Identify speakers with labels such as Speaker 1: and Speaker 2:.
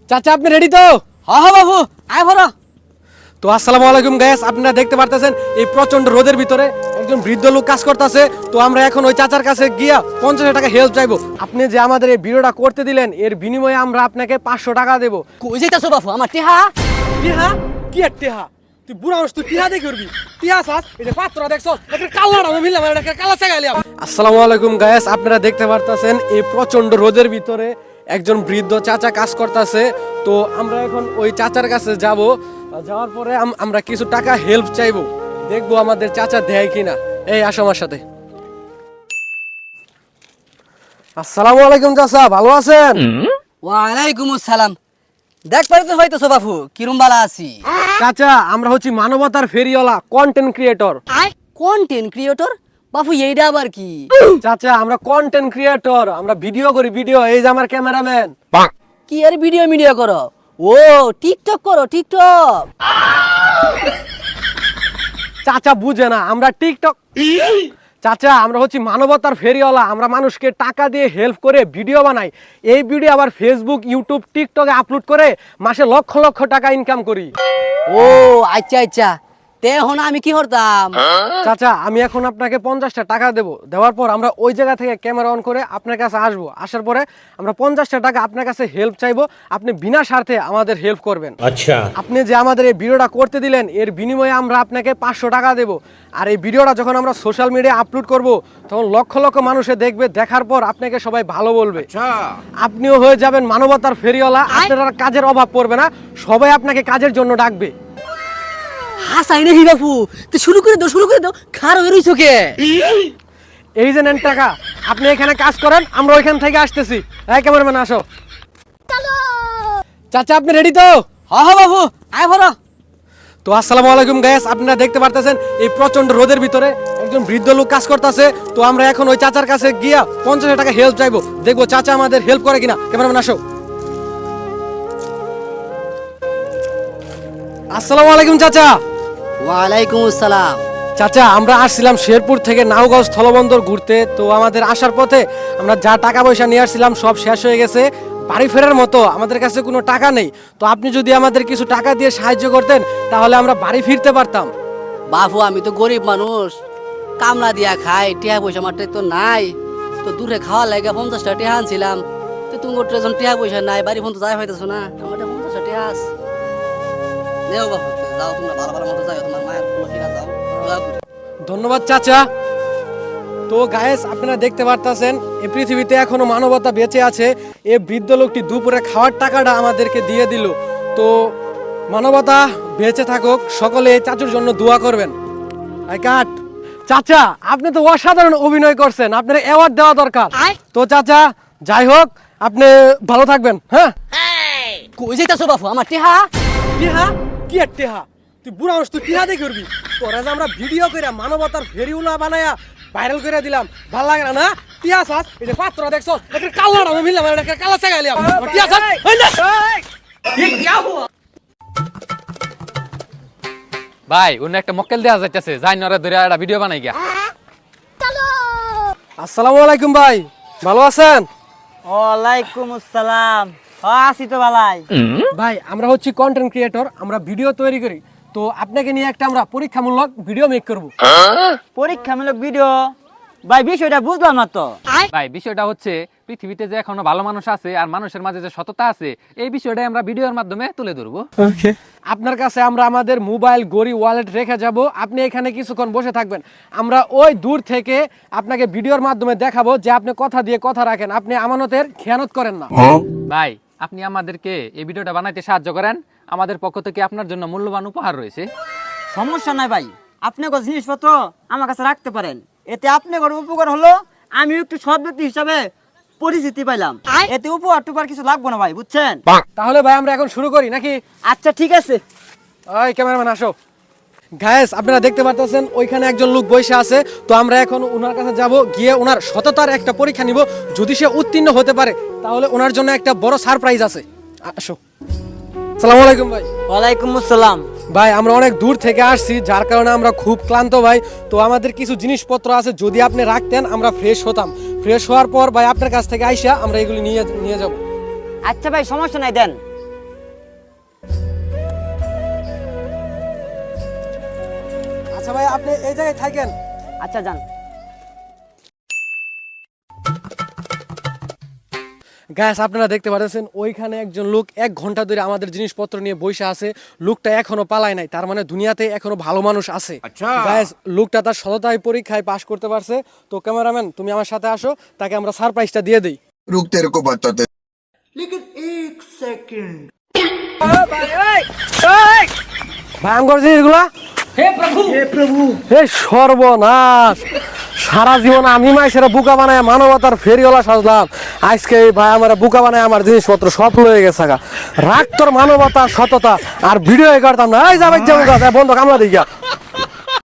Speaker 1: চাচা আপনি রেডি তো?
Speaker 2: হ্যাঁ হ্যাঁ বাবু আয় ভরা।
Speaker 1: তো আসসালামু আলাইকুম গাইস, আপনারা দেখতে পারতেছেন এই প্রচন্ড রোদের ভিতরে একজন বৃদ্ধ লোক কাজ করতেছে। তো আমরা এখন ওই চাচার কাছে গিয়া 50 টাকা হেল্প চাইবো। আপনি যে আমাদের এই ভিডিওটা করতে দিলেন এর বিনিময়ে আমরা আপনাকে 500 টাকা দেবো।
Speaker 2: কই যাইতাছো বাবু আমার টিহা?
Speaker 1: টিহা? কি আর টিহা? তুই বুড়া মানুষ, তুই টিহা দিয়ে করবি? টিহা চাস? এই যে পাত্রটা দেখছস, একটা কালাটা আমি মিললাম, একটা কালা চাগাইলাম। আসসালামু আলাইকুম গাইস, আপনারা দেখতে পারতেছেন এই প্রচন্ড রোদের ভিতরে একজন বৃদ্ধ চাচা কাজ করতেছে। তো আমরা এখন ওই চাচার কাছে যাব, যাওয়ার পরে আমরা কিছু টাকা হেল্প চাইবো, দেখবো আমাদের চাচা দেয় কিনা। এই আসো আমার সাথে। আসসালামু আলাইকুম চাচা, ভালো আছেন?
Speaker 2: ওয়ালাইকুম আসসালাম। দেখ পারিতে হইতাছো বাবু কিরম বালা আছি।
Speaker 1: চাচা আমরা হচ্ছি মানবতার ফেরিওয়ালা, কন্টেন্ট ক্রিয়েটর।
Speaker 2: Content creator? বাবু এইটা আবার কি?
Speaker 1: চাচা আমরা কন্টেন্ট ক্রিয়েটর, আমরা ভিডিও করি ভিডিও। এই যে আমার ক্যামেরাম্যান।
Speaker 2: কি আর ভিডিও মিডিয়া করো? ও টিকটক করো টিকটক?
Speaker 1: চাচা বুঝে না, আমরা টিকটক। চাচা আমরা হচ্ছি মানবতার ফেরিওয়ালা, আমরা মানুষকে টাকা দিয়ে হেল্প করে ভিডিও বানাই। এই ভিডিও আবার ফেসবুক, ইউটিউব, টিকটকে আপলোড করে মাসে লক্ষ লক্ষ টাকা ইনকাম করি।
Speaker 2: ও আচ্ছা আচ্ছা, তে এখন আমি কি করতাম?
Speaker 1: চাচা আমি এখন আপনাকে 50 টাকা দেবো, দেওয়ার পর আমরা ওই জায়গা থেকে ক্যামেরা অন করে আপনার কাছে আসবো। আসার পরে আমরা 50 টাকা আপনার কাছে হেল্প চাইবো, আপনি বিনা স্বার্থে আমাদের হেল্প করবেন।
Speaker 3: আচ্ছা,
Speaker 1: আপনি যে আমাদের এই ভিডিওটা করতে দিলেন এর বিনিময়ে আমরা আপনাকে 500 টাকা দেবো। আর এই ভিডিওটা যখন আমরা সোশ্যাল মিডিয়ায় আপলোড করব তখন লক্ষ লক্ষ মানুষে দেখবে, দেখার পর আপনাকে সবাই ভালো বলবে। আপনিও হয়ে যাবেন মানবতার ফেরিওয়ালা, আপনার আর কাজের অভাব পড়বে না, সবাই আপনাকে কাজের জন্য ডাকবে।
Speaker 2: হাসাই নাহি বাবু, তুই শুরু করে দাও খার হয়ে রইছো কে?
Speaker 1: এই যে নেন টাকা, আপনি এখানে কাজ করেন, আমরা ওইখান থেকে আসতেছি। এই ক্যামেরাম্যান আসো। চাচা আপনি রেডি তো?
Speaker 2: হ্যাঁ হ্যাঁ বাবু আয় ভরা।
Speaker 1: তো আসসালামু আলাইকুম গাইস, আপনারা দেখতে পারতেছেন এই প্রচন্ড রোদের ভিতরে একজন বৃদ্ধ লোক কাজ করতেছে। তো আমরা এখন ওই চাচার কাছে গিয়া 50 টাকা হেল্প চাইবো, দেখবো চাচা আমাদের হেল্প করে কিনা। ক্যামেরাম্যান আসো। আসসালামু আলাইকুম চাচা।
Speaker 2: ওয়ালাইকুম আসসালাম।
Speaker 1: চাচা আমরা আসছিলাম শেরপুর থেকে নাওগাঁও স্থলবন্দর ঘুরতে। তো আমাদের আসার পথে আমরা যা টাকা পয়সা নিয়ে আসছিলাম সব শেষ হয়ে গেছে, বাড়ি ফেরার মতো আমাদের কাছে কোনো টাকা নেই। তো আপনি যদি আমাদের কিছু টাকা দিয়ে সাহায্য করতেন তাহলে আমরা বাড়ি ফিরতে পারতাম।
Speaker 2: বাবু আমি তো গরিব মানুষ, কামলা দিয়া খাই, টিহা পয়সা মাত্র তো নাই। তো দূরে খাওয়া লাগে 50 টিহা আনছিলাম। তো তুমি যখন টিহা পয়সা নাই, বাড়ি ফোন তো যাই হইতেছো না, আমার 50 টিহা আস নেও বাবু। যাও তোমরা ভালো ভালো মতো যাও, তোমার মায়ের কোনো ফিরা যাও। দোয়া করি।
Speaker 1: ধন্যবাদ চাচা। তো গায়েস আপনারা দেখতে পারতেছেন এই পৃথিবীতে এখনো মানবতা বেঁচে আছে। এই বৃদ্ধ লোকটি দুপুরে খাওয়ার টাকাটা আমাদেরকে দিয়ে দিল। তো মানবতা বেঁচে থাকুক, সকলে এই চাচুর জন্য দোয়া করবেন। আই কাট। চাচা আপনি তো অসাধারণ অভিনয় করছেন, আপনার অ্যাওয়ার্ড দেওয়া দরকার। তো চাচা যাই হোক, আপনি ভালো থাকবেন। হ্যাঁ
Speaker 2: কই যাইতাছো বাবু আমার টিহা?
Speaker 1: টিহা? কি আর টিহা? তুই বুড়া মানুষ, তুই টিহা দিয়ে করবি? তোরা যে আমরা ভিডিও করে মানবতার ফেরিওয়ালা বানায়া ভাইরাল করে দিলাম, ভাল লাগে না? না টিহা চাস? এই যে পাত্রটা দেখছস, একটা কালাটা আমি মিললাম, একটা কালা চাগাইলাম। টিহা চাস? এই না
Speaker 4: ভাই অন্য একটা মক্কেল দেওয়া যাইতেছে, যাই নরে ধরে একটা ভিডিও বানাই গিয়া।
Speaker 1: আসসালামু আলাইকুম ভাই, ভালো আছেন?
Speaker 5: ওয়ালাইকুম আসসালাম। আছি তো ভালাই।
Speaker 1: ভাই আমরা হচ্ছি কন্টেন্ট ক্রিয়েটর, আমরা ভিডিও তৈরি করি। তো আপনাকে নিয়ে একটা আমরা পরীক্ষামূলক ভিডিও মেক করব।
Speaker 5: পরীক্ষামূলক ভিডিও? ভাই বিষয়টা বুঝলাম না তো।
Speaker 4: ভাই বিষয়টা হচ্ছে পৃথিবীতে যে এখনো ভালো মানুষ আছে আর মানুষের মাঝে যে সততা আছে, এই বিষয়টাই আমরা ভিডিওর মাধ্যমে তুলে ধরবো।
Speaker 1: আপনার কাছে আমরা আমাদের মোবাইল, গড়ি, ওয়ালেট রেখে যাব, আপনি এখানে কিছুক্ষণ বসে থাকবেন। আমরা ওই দূর থেকে আপনাকে ভিডিওর মাধ্যমে দেখাবো যে আপনি কথা দিয়ে কথা রাখেন, আপনি আমানতের খেয়ানত করেন না।
Speaker 4: ভাই আপনি আমাদেরকে এই ভিডিওটা বানাইতে সাহায্য করেন, আমাদের পক্ষ থেকে আপনার জন্য মূল্যবান উপহার রয়েছে।
Speaker 5: সমস্যা নাই ভাই, আপনি জিনিসপত্র আমার কাছে রাখতে পারেন। এতে আপনার উপকার হলো, আমি একটু সৎ ব্যক্তি হিসাবে পরিচিতি পাইলাম। এতে উপহার টুপার কিছু লাগবো না ভাই, বুঝছেন?
Speaker 1: তাহলে ভাই আমরা এখন শুরু করি নাকি?
Speaker 5: আচ্ছা ঠিক আছে।
Speaker 1: ওই ক্যামেরাম্যান আসো। গায়েস আপনারা দেখতে পাচ্ছেন ওইখানে একজন লোক বসে আছে। তো আমরা এখন ওনার কাছে যাব, গিয়ে ওনার সততার একটা পরীক্ষা নিব। যদি সে উত্তীর্ণ হতে পারে তাহলে ওনার জন্য একটা বড় সারপ্রাইজ আছে। আসো। আসসালামু আলাইকুম ভাই।
Speaker 5: ওয়ালাইকুম আসসালাম।
Speaker 1: ভাই আমরা অনেক দূর থেকে আসছি, যার কারণে আমরা খুব ক্লান্ত ভাই। তো আমাদের কিছু জিনিসপত্র আছে, যদি আপনি রাখতেন আমরা ফ্রেশ হতাম। ফ্রেশ হওয়ার পর ভাই আপনার কাছ থেকে আইসা আমরা এগুলি নিয়ে যাব।
Speaker 5: আচ্ছা ভাই সমস্যা নাই, দেন।
Speaker 1: আচ্ছা ভাই আপনি এই জায়গায় থাকেন।
Speaker 5: আচ্ছা যান।
Speaker 1: গ্যাস আপনারা দেখতে পাচ্ছেন ওইখানে একজন লোক 1 ঘন্টা ধরে আমাদের জিনিসপত্র নিয়ে বসে আছে। লোকটা এখনো পালায় নাই, তার মানে দুনিয়াতে এখনো ভালো মানুষ আছে। গ্যাস লোকটা তার সততায় পরীক্ষায় পাশ করতে পারছে। তো ক্যামেরাম্যান তুমি আমার সাথে আসো, তাকে আমরা সারপ্রাইজটা দিয়ে দেই।
Speaker 3: रुक तेरे को बताते
Speaker 1: ভয়ঙ্কর জিনিসগুলা, হে প্রভু হে সর্বনাশ। সারা জীবন আমি মাইসেরা বুকা বানায় মানবতার ফেরিওয়ালা সাজলাম, আজকে এই ভাই আমার বুকা বানায় আমার জিনিসপত্র সব লয়ে গেছে। রাগ তোর মানবতা সততা আর ভিডিও করতাম না। এই যাবে বন্ধ কামলা দিই।